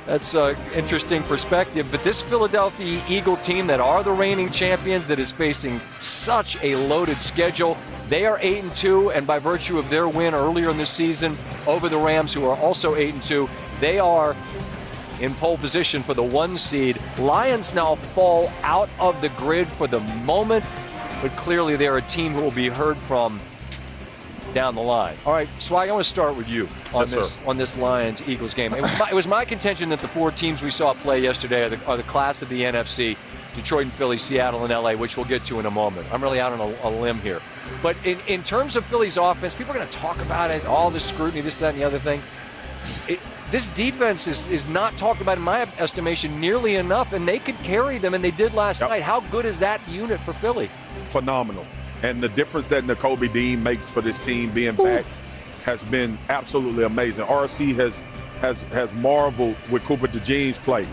That's an interesting perspective. But this Philadelphia Eagle team that are the reigning champions that is facing such a loaded schedule, they are 8-2, and by virtue of their win earlier in the season over the Rams, who are also 8-2, they are in pole position for the 1 seed. Lions now fall out of the grid for the moment, but clearly they're a team who will be heard from down the line. All right, Swag, I want to start with you on this Lions-Eagles game. It was my contention that the 4 teams we saw play yesterday are the class of the NFC, Detroit and Philly, Seattle and LA, which we'll get to in a moment. I'm really out on a limb here. But in terms of Philly's offense, people are going to talk about it, all the scrutiny, this, that, and the other thing. This defense is not talked about, in my estimation, nearly enough, and they could carry them, and they did last night. How good is that unit for Philly? Phenomenal. And the difference that Nakobe Dean makes for this team being back has been absolutely amazing. RC has marveled with Cooper DeJean's play.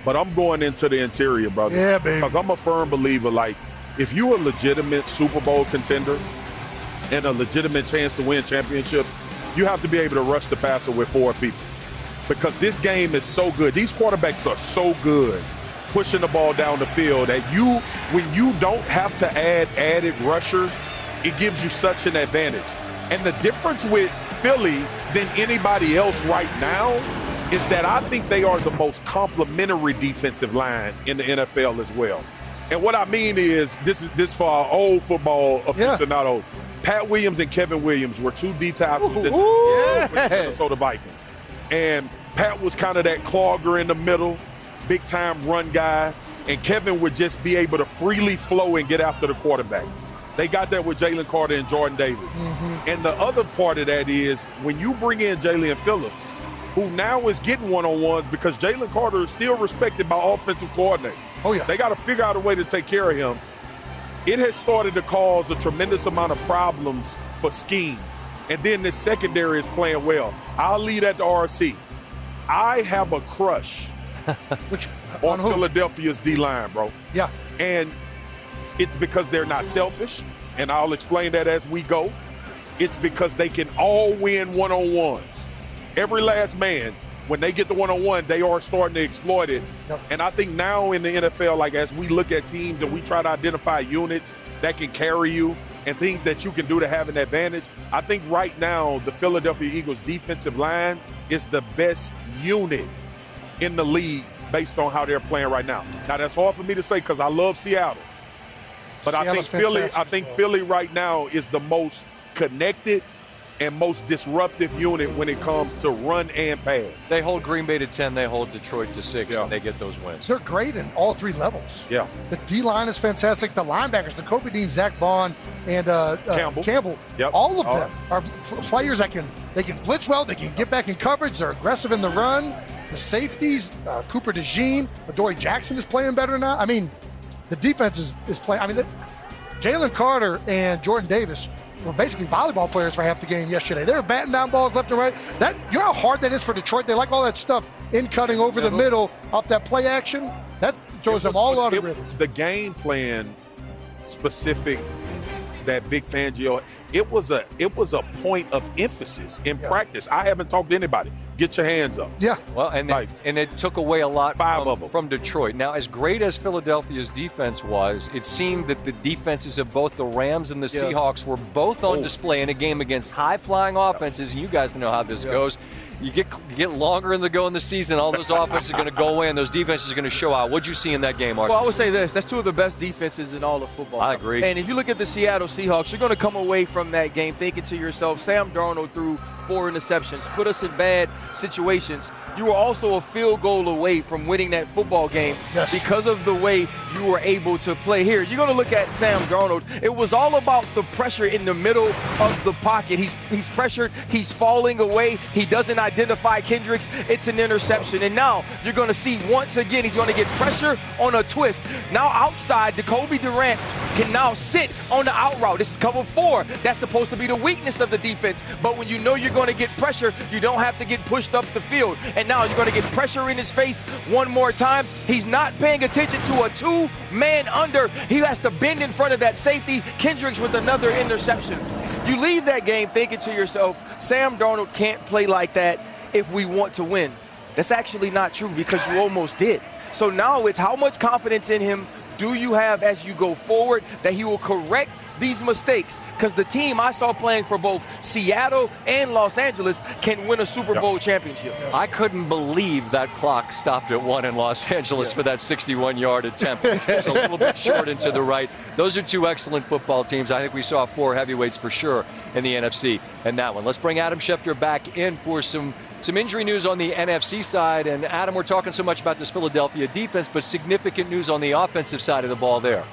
But I'm going into the interior, brother. Yeah, baby. Because I'm a firm believer, like, if you're a legitimate Super Bowl contender and a legitimate chance to win championships, you have to be able to rush the passer with 4 people. Because this game is so good. These quarterbacks are so good pushing the ball down the field that when you don't have to add added rushers, it gives you such an advantage. And the difference with Philly than anybody else right now is that I think they are the most complementary defensive line in the NFL as well. And what I mean is, this for our old football aficionados. Yeah. Pat Williams and Kevin Williams were 2 D tackles in the Minnesota Vikings. And Pat was kind of that clogger in the middle, big-time run guy, and Kevin would just be able to freely flow and get after the quarterback. They got that with Jalen Carter and Jordan Davis. And the other part of that is when you bring in Jalen Phillips, who now is getting one-on-ones because Jalen Carter is still respected by offensive coordinators. Oh, yeah. They got to figure out a way to take care of him. It has started to cause a tremendous amount of problems for scheme. And then the secondary is playing well. I'll lead at the RC. I have a crush on Philadelphia's D-line, bro. Yeah. And it's because they're not selfish, and I'll explain that as we go. It's because they can all win one-on-ones. Every last man, when they get the one-on-one, they are starting to exploit it. Yep. And I think now in the NFL, like as we look at teams and we try to identify units that can carry you and things that you can do to have an advantage, I think right now the Philadelphia Eagles defensive line is the best unit in the league based on how they're playing right now. Now, that's hard for me to say because I love Seattle. But I think Philly right now is the most connected and most disruptive unit when it comes to run and pass. They hold Green Bay to 10, they hold Detroit to 6, and they get those wins. They're great in all 3 levels. Yeah. The D-line is fantastic. The linebackers, Nakobe Dean, Zach Bond, and Campbell, all of them are players that can blitz well, they can get back in coverage, they're aggressive in the run. The safeties, Cooper DeJean, Adoree Jackson is playing better now. I mean, the defense is playing. I mean, Jalen Carter and Jordan Davis were basically volleyball players for half the game yesterday. They were batting down balls left and right. You know how hard that is for Detroit? They like all that stuff in cutting over the middle off that play action. That throws them all out of rhythm. The game plan specific that Vic Fangio, it was a point of emphasis in practice. I haven't talked to anybody. Get your hands up. Yeah. Well, and it took away a lot from Detroit. Now, as great as Philadelphia's defense was, it seemed that the defenses of both the Rams and the Seahawks were both on display in a game against high-flying offenses, and you guys know how this goes. You get longer in the season, all those offenses are going to go away, and those defenses are going to show out. What'd you see in that game, Mark? Well, I would say this. That's 2 of the best defenses in all of football. I agree. And if you look at the Seattle Seahawks, you're going to come away from that game thinking to yourself, Sam Darnold threw 4 interceptions, put us in bad situations. You were also a field goal away from winning that football game because of the way you were able to play here. You're going to look at Sam Darnold. It was all about the pressure in the middle of the pocket. He's pressured. He's falling away. He doesn't identify Kendricks. It's an interception. And now you're going to see once again he's going to get pressure on a twist. Now outside, Jacoby Durant can now sit on the out route. This is cover 4. That's supposed to be the weakness of the defense. But when you know you're going to get pressure, you don't have to get pushed up the field. And now you're going to get pressure in his face one more time. He's not paying attention to a 2-man under. He has to bend in front of that safety. Kendricks with another interception. You leave that game thinking to yourself, Sam Darnold can't play like that if we want to win. That's actually not true because you almost did. So now it's how much confidence in him do you have as you go forward that he will correct these mistakes? Because the team I saw playing for both Seattle and Los Angeles can win a Super Bowl championship. I couldn't believe that clock stopped at 1 in Los Angeles for that 61-yard attempt. It was a little bit short and to the right. Those are two excellent football teams. I think we saw 4 heavyweights for sure in the NFC and that one. Let's bring Adam Schefter back in for some injury news on the NFC side. And Adam, we're talking so much about this Philadelphia defense, but significant news on the offensive side of the ball there.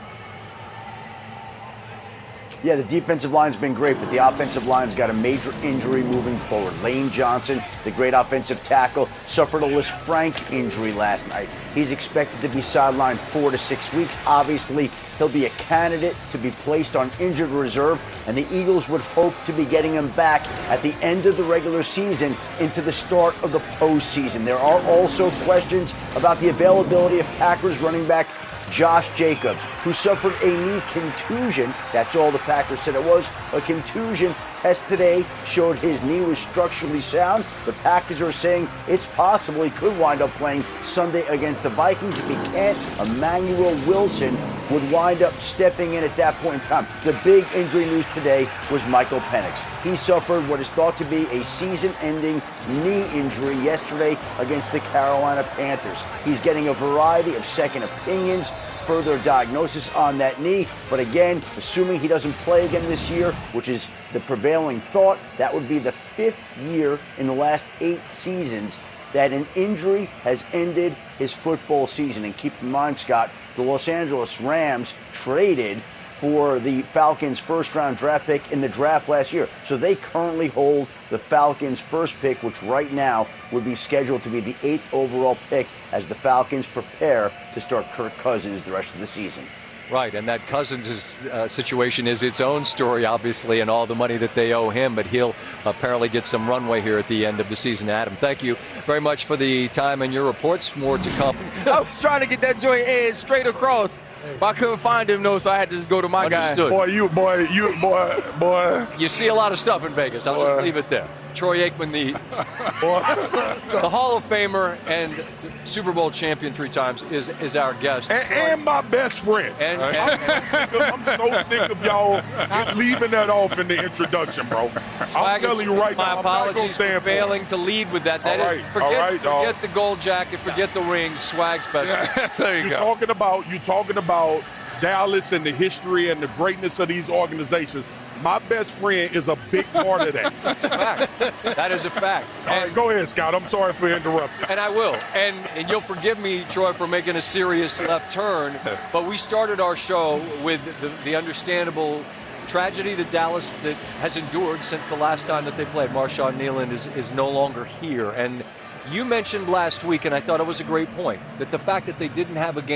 Yeah, the defensive line's been great, but the offensive line's got a major injury moving forward. Lane Johnson, the great offensive tackle, suffered a Lisfranc injury last night. He's expected to be sidelined 4 to 6 weeks. Obviously, he'll be a candidate to be placed on injured reserve, and the Eagles would hope to be getting him back at the end of the regular season into the start of the postseason. There are also questions about the availability of Packers running back Josh Jacobs, who suffered a knee contusion. That's all the Packers said it was, a contusion. Test today showed his knee was structurally sound. The Packers are saying it's possible he could wind up playing Sunday against the Vikings. If he can't, Emmanuel Wilson would wind up stepping in at that point in time. The big injury news today was Michael Penix. He suffered what is thought to be a season-ending knee injury yesterday against the Carolina Panthers. He's getting a variety of second opinions, further diagnosis on that knee. But again, assuming he doesn't play again this year, which is the prevailing thought, that would be the 5th year in the last 8 seasons that an injury has ended his football season. And keep in mind, Scott, the Los Angeles Rams traded for the Falcons' first-round draft pick in the draft last year. So they currently hold the Falcons' first pick, which right now would be scheduled to be the 8th overall pick as the Falcons prepare to start Kirk Cousins the rest of the season. Right, and that Cousins' situation is its own story, obviously, and all the money that they owe him, but he'll apparently get some runway here at the end of the season. Adam, thank you very much for the time and your reports. More to come. I was trying to get that joint edge straight across, but I couldn't find him, though, so I had to just go to my Understood. guy. Boy. You see a lot of stuff in Vegas. I'll just leave it there. Troy Aikman, the Hall of Famer and Super Bowl champion 3 times, is our guest. And my best friend. And I'm so sick of y'all leaving that off in the introduction, bro. I'm telling you right my now, apologies for failing to lead with that. Forget the gold jacket, forget the ring, swag special. There you go. You're talking about Dallas and the history and the greatness of these organizations. My best friend is a big part of that. That's a fact. That is a fact. All right, go ahead, Scott. I'm sorry for interrupting. And I will. And you'll forgive me, Troy, for making a serious left turn. But we started our show with the understandable tragedy that Dallas that has endured since the last time that they played. Marshawn Nealand is no longer here. And you mentioned last week, and I thought it was a great point, that the fact that they didn't have a game